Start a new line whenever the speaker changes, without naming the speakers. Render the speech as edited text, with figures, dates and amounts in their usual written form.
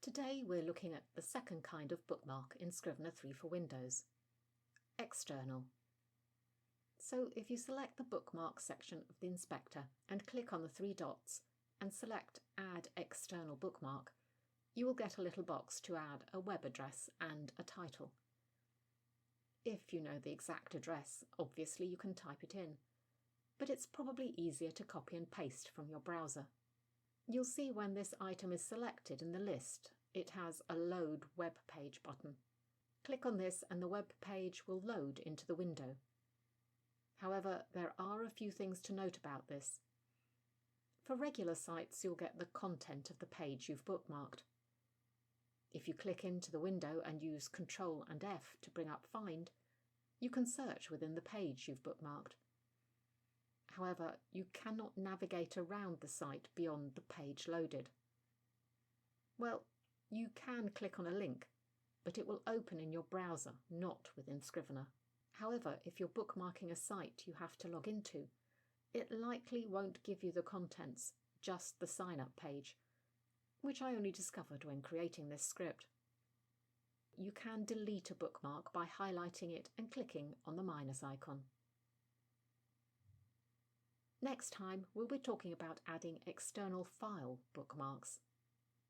Today we're looking at the second kind of bookmark in Scrivener 3 for Windows, external. So if you select the Bookmarks section of the inspector and click on the three dots and select Add External Bookmark, you will get a little box to add a web address and a title. If you know the exact address, obviously you can type it in, but it's probably easier to copy and paste from your browser. You'll see when this item is selected in the list, it has a Load Web Page button. Click on this and the web page will load into the window. However, there are a few things to note about this. For regular sites, you'll get the content of the page you've bookmarked. If you click into the window and use Ctrl and F to bring up Find, you can search within the page you've bookmarked. However, you cannot navigate around the site beyond the page loaded. Well, you can click on a link, but it will open in your browser, not within Scrivener. However, if you're bookmarking a site you have to log into, it likely won't give you the contents, just the sign-up page, which I only discovered when creating this script. You can delete a bookmark by highlighting it and clicking on the minus icon. Next time, we'll be talking about adding external file bookmarks.